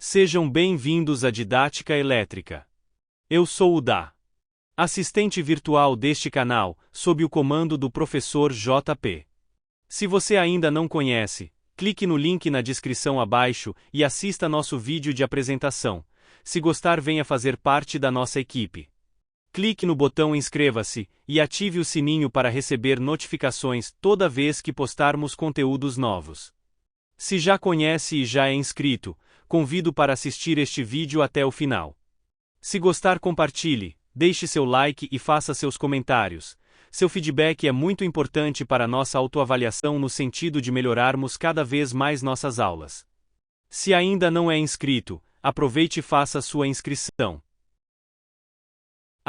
Sejam bem-vindos à Didática Elétrica. Eu sou o Da, assistente virtual deste canal, sob o comando do professor JP. Se você ainda não conhece, clique no link na descrição abaixo e assista nosso vídeo de apresentação. Se gostar, venha fazer parte da nossa equipe. Clique no botão inscreva-se e ative o sininho para receber notificações toda vez que postarmos conteúdos novos. Se já conhece e já é inscrito, convido para assistir este vídeo até o final. Se gostar, compartilhe, deixe seu like e faça seus comentários. Seu feedback é muito importante para nossa autoavaliação no sentido de melhorarmos cada vez mais nossas aulas. Se ainda não é inscrito, aproveite e faça sua inscrição.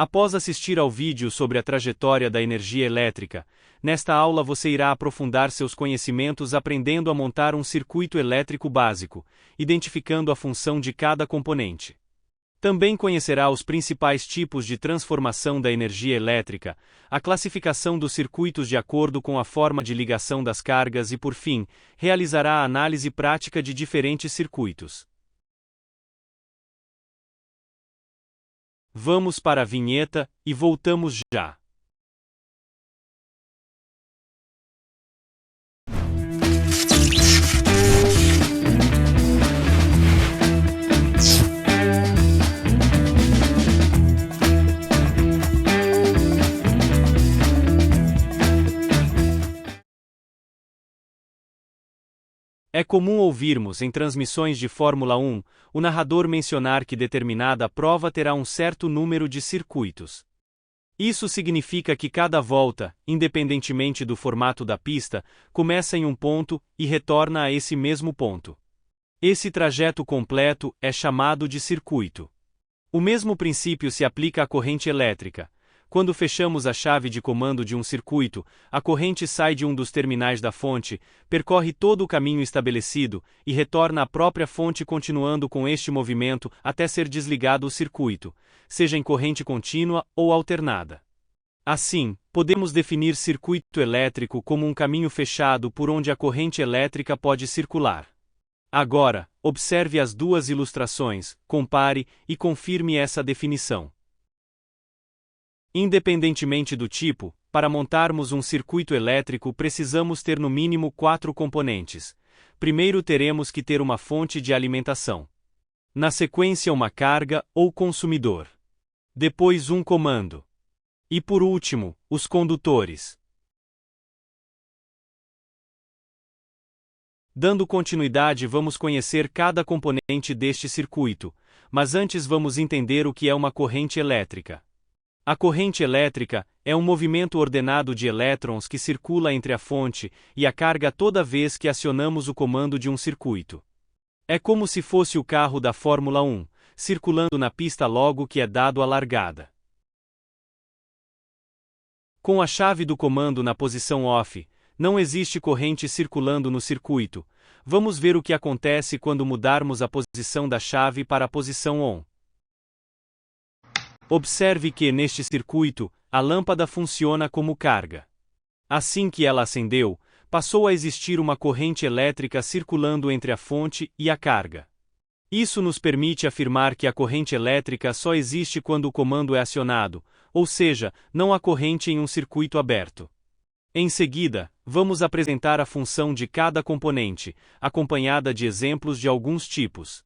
Após assistir ao vídeo sobre a trajetória da energia elétrica, nesta aula você irá aprofundar seus conhecimentos aprendendo a montar um circuito elétrico básico, identificando a função de cada componente. Também conhecerá os principais tipos de transformação da energia elétrica, a classificação dos circuitos de acordo com a forma de ligação das cargas e, por fim, realizará a análise prática de diferentes circuitos. Vamos para a vinheta e voltamos já. É comum ouvirmos em transmissões de Fórmula 1 o narrador mencionar que determinada prova terá um certo número de circuitos. Isso significa que cada volta, independentemente do formato da pista, começa em um ponto e retorna a esse mesmo ponto. Esse trajeto completo é chamado de circuito. O mesmo princípio se aplica à corrente elétrica. Quando fechamos a chave de comando de um circuito, a corrente sai de um dos terminais da fonte, percorre todo o caminho estabelecido e retorna à própria fonte, continuando com este movimento até ser desligado o circuito, seja em corrente contínua ou alternada. Assim, podemos definir circuito elétrico como um caminho fechado por onde a corrente elétrica pode circular. Agora, observe as duas ilustrações, compare e confirme essa definição. Independentemente do tipo, para montarmos um circuito elétrico precisamos ter no mínimo 4 componentes. Primeiro teremos que ter uma fonte de alimentação. Na sequência, uma carga ou consumidor. Depois, um comando. E por último, os condutores. Dando continuidade, vamos conhecer cada componente deste circuito, mas antes vamos entender o que é uma corrente elétrica. A corrente elétrica é um movimento ordenado de elétrons que circula entre a fonte e a carga toda vez que acionamos o comando de um circuito. É como se fosse o carro da Fórmula 1, circulando na pista logo que é dado a largada. Com a chave do comando na posição off, não existe corrente circulando no circuito. Vamos ver o que acontece quando mudarmos a posição da chave para a posição on. Observe que, neste circuito, a lâmpada funciona como carga. Assim que ela acendeu, passou a existir uma corrente elétrica circulando entre a fonte e a carga. Isso nos permite afirmar que a corrente elétrica só existe quando o comando é acionado, ou seja, não há corrente em um circuito aberto. Em seguida, vamos apresentar a função de cada componente, acompanhada de exemplos de alguns tipos.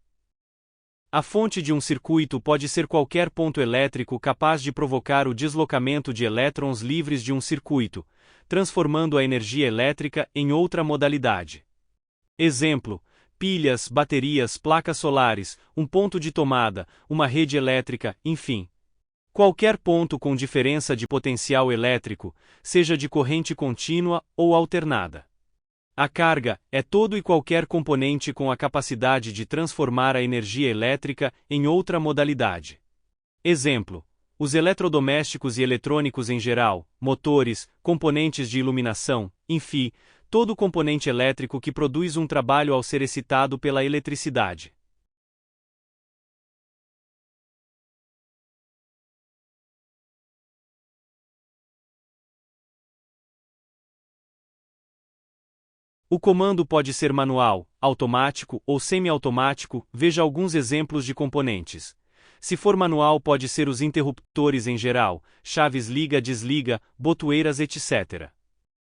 A fonte de um circuito pode ser qualquer ponto elétrico capaz de provocar o deslocamento de elétrons livres de um circuito, transformando a energia elétrica em outra modalidade. Exemplo: pilhas, baterias, placas solares, um ponto de tomada, uma rede elétrica, enfim. Qualquer ponto com diferença de potencial elétrico, seja de corrente contínua ou alternada. A carga é todo e qualquer componente com a capacidade de transformar a energia elétrica em outra modalidade. Exemplo: os eletrodomésticos e eletrônicos em geral, motores, componentes de iluminação, enfim, todo componente elétrico que produz um trabalho ao ser excitado pela eletricidade. O comando pode ser manual, automático ou semiautomático, veja alguns exemplos de componentes. Se for manual, pode ser os interruptores em geral, chaves liga-desliga, botoeiras, etc.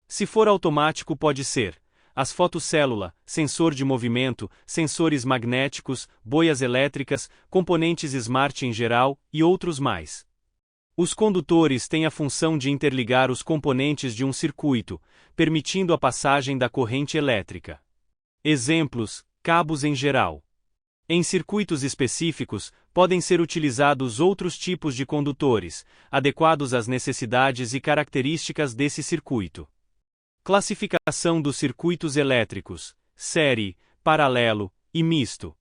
Se for automático, pode ser as fotocélula, sensor de movimento, sensores magnéticos, boias elétricas, componentes smart em geral e outros mais. Os condutores têm a função de interligar os componentes de um circuito, permitindo a passagem da corrente elétrica. Exemplos: cabos em geral. Em circuitos específicos, podem ser utilizados outros tipos de condutores, adequados às necessidades e características desse circuito. Classificação dos circuitos elétricos: série, paralelo e misto.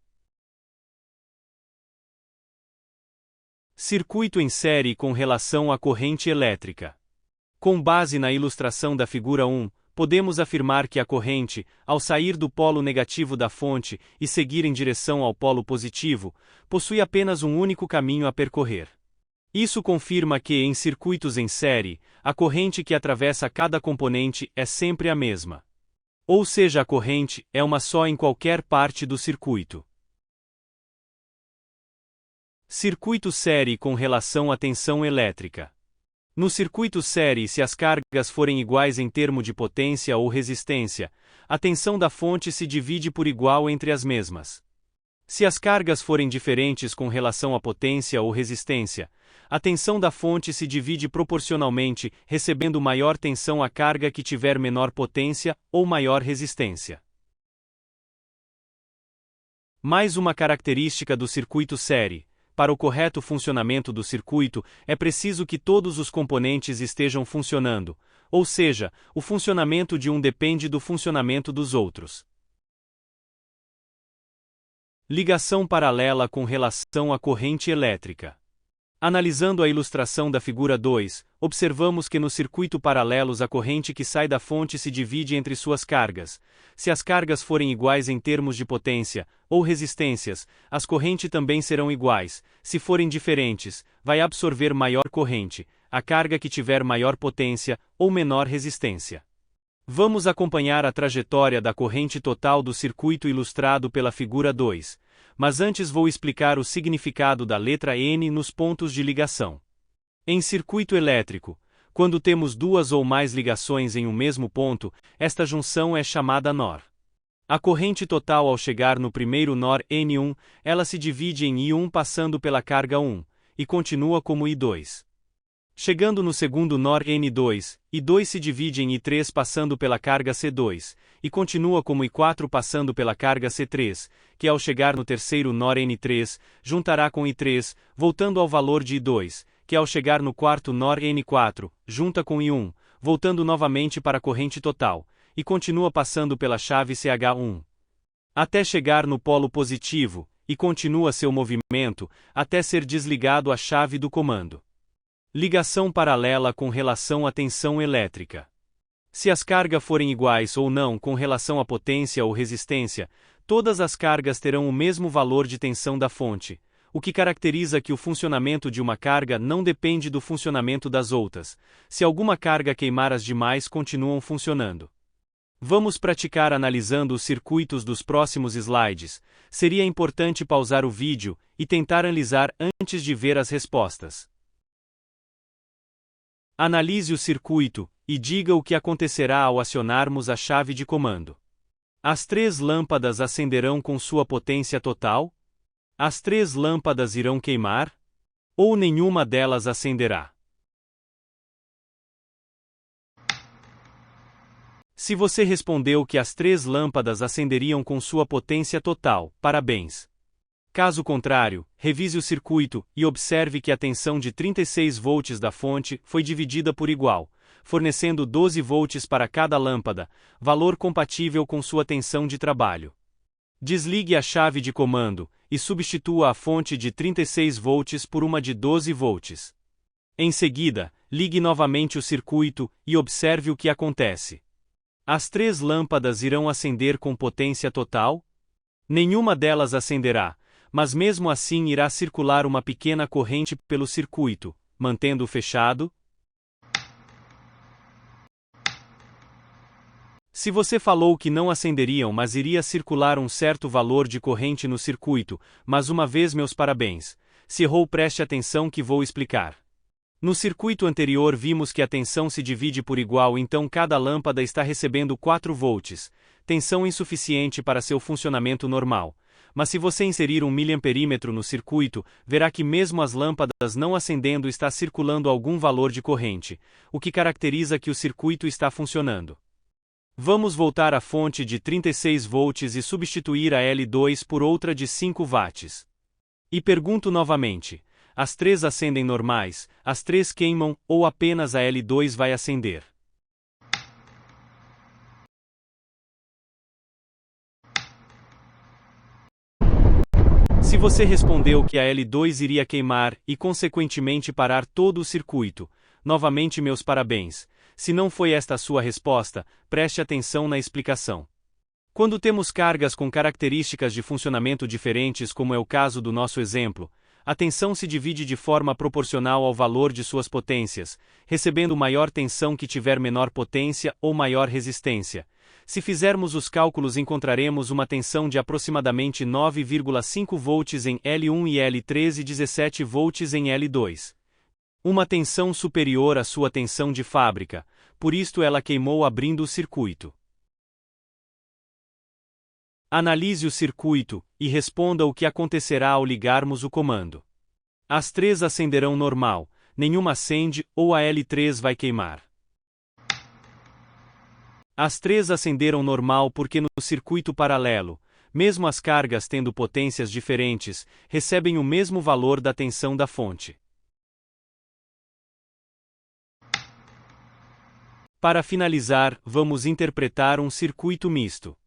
Circuito em série com relação à corrente elétrica. Com base na ilustração da figura 1, podemos afirmar que a corrente, ao sair do polo negativo da fonte e seguir em direção ao polo positivo, possui apenas um único caminho a percorrer. Isso confirma que, em circuitos em série, a corrente que atravessa cada componente é sempre a mesma. Ou seja, a corrente é uma só em qualquer parte do circuito. Circuito série com relação à tensão elétrica. No circuito série, se as cargas forem iguais em termo de potência ou resistência, a tensão da fonte se divide por igual entre as mesmas. Se as cargas forem diferentes com relação à potência ou resistência, a tensão da fonte se divide proporcionalmente, recebendo maior tensão a carga que tiver menor potência ou maior resistência. Mais uma característica do circuito série: para o correto funcionamento do circuito, é preciso que todos os componentes estejam funcionando, ou seja, o funcionamento de um depende do funcionamento dos outros. Ligação paralela com relação à corrente elétrica. Analisando a ilustração da figura 2, observamos que no circuito paralelos a corrente que sai da fonte se divide entre suas cargas. Se as cargas forem iguais em termos de potência ou resistências, as correntes também serão iguais. Se forem diferentes, vai absorver maior corrente, a carga que tiver maior potência ou menor resistência. Vamos acompanhar a trajetória da corrente total do circuito ilustrado pela figura 2, mas antes vou explicar o significado da letra N nos pontos de ligação. Em circuito elétrico, quando temos duas ou mais ligações em um mesmo ponto, esta junção é chamada NOR. A corrente total ao chegar no primeiro NOR N1, ela se divide em I1 passando pela carga 1, e continua como I2. Chegando no segundo NOR N2, I2 se divide em I3 passando pela carga C2, e continua como I4 passando pela carga C3, que ao chegar no terceiro NOR N3, juntará com I3, voltando ao valor de I2, que ao chegar no quarto NOR N4, junta com I1, voltando novamente para a corrente total, e continua passando pela chave CH1. Até chegar no polo positivo, e continua seu movimento, até ser desligado a chave do comando. Ligação paralela com relação à tensão elétrica. Se as cargas forem iguais ou não com relação à potência ou resistência, todas as cargas terão o mesmo valor de tensão da fonte, o que caracteriza que o funcionamento de uma carga não depende do funcionamento das outras. Se alguma carga queimar, as demais continuam funcionando. Vamos praticar analisando os circuitos dos próximos slides. Seria importante pausar o vídeo e tentar analisar antes de ver as respostas. Analise o circuito e diga o que acontecerá ao acionarmos a chave de comando. As 3 lâmpadas acenderão com sua potência total? As 3 lâmpadas irão queimar? Ou nenhuma delas acenderá? Se você respondeu que as 3 lâmpadas acenderiam com sua potência total, parabéns! Caso contrário, revise o circuito e observe que a tensão de 36 volts da fonte foi dividida por igual, fornecendo 12 volts para cada lâmpada, valor compatível com sua tensão de trabalho. Desligue a chave de comando e substitua a fonte de 36 volts por uma de 12 volts. Em seguida, ligue novamente o circuito e observe o que acontece. As 3 lâmpadas irão acender com potência total? Nenhuma delas acenderá, mas mesmo assim irá circular uma pequena corrente pelo circuito, mantendo-o fechado. Se você falou que não acenderiam, mas iria circular um certo valor de corrente no circuito, mas uma vez meus parabéns. Se errou, preste atenção que vou explicar. No circuito anterior vimos que a tensão se divide por igual, então cada lâmpada está recebendo 4 volts, tensão insuficiente para seu funcionamento normal. Mas se você inserir 1 mA no circuito, verá que mesmo as lâmpadas não acendendo está circulando algum valor de corrente, o que caracteriza que o circuito está funcionando. Vamos voltar à fonte de 36 volts e substituir a L2 por outra de 5 watts. E pergunto novamente, as 3 acendem normais, as 3 queimam, ou apenas a L2 vai acender? Se você respondeu que a L2 iria queimar e consequentemente parar todo o circuito, novamente meus parabéns. Se não foi esta a sua resposta, preste atenção na explicação. Quando temos cargas com características de funcionamento diferentes, como é o caso do nosso exemplo, a tensão se divide de forma proporcional ao valor de suas potências, recebendo maior tensão que tiver menor potência ou maior resistência. Se fizermos os cálculos, encontraremos uma tensão de aproximadamente 9,5 volts em L1 e L3 e 17 volts em L2. Uma tensão superior à sua tensão de fábrica, por isto ela queimou abrindo o circuito. Analise o circuito e responda o que acontecerá ao ligarmos o comando. As 3 acenderão normal, nenhuma acende ou a L3 vai queimar. As 3 acenderam normal porque no circuito paralelo, mesmo as cargas tendo potências diferentes, recebem o mesmo valor da tensão da fonte. Para finalizar, vamos interpretar um circuito misto.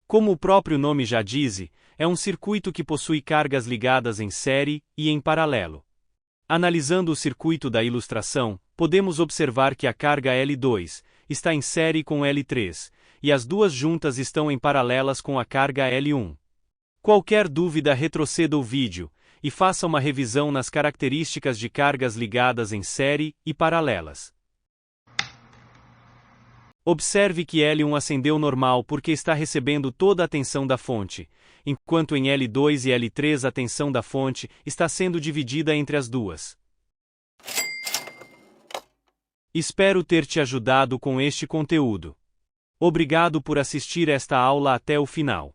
Como o próprio nome já diz, é um circuito que possui cargas ligadas em série e em paralelo. Analisando o circuito da ilustração, podemos observar que a carga L2 está em série com L3, e as duas juntas estão em paralelas com a carga L1. Qualquer dúvida, retroceda o vídeo e faça uma revisão nas características de cargas ligadas em série e paralelas. Observe que L1 acendeu normal porque está recebendo toda a tensão da fonte, enquanto em L2 e L3 a tensão da fonte está sendo dividida entre as duas. Espero ter te ajudado com este conteúdo. Obrigado por assistir esta aula até o final.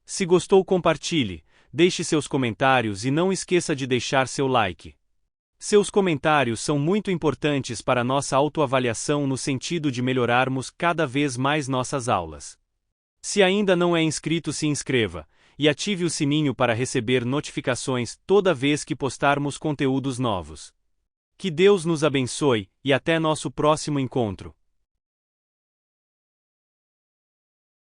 Se gostou, compartilhe, deixe seus comentários e não esqueça de deixar seu like. Seus comentários são muito importantes para nossa autoavaliação no sentido de melhorarmos cada vez mais nossas aulas. Se ainda não é inscrito, se inscreva e ative o sininho para receber notificações toda vez que postarmos conteúdos novos. Que Deus nos abençoe e até nosso próximo encontro.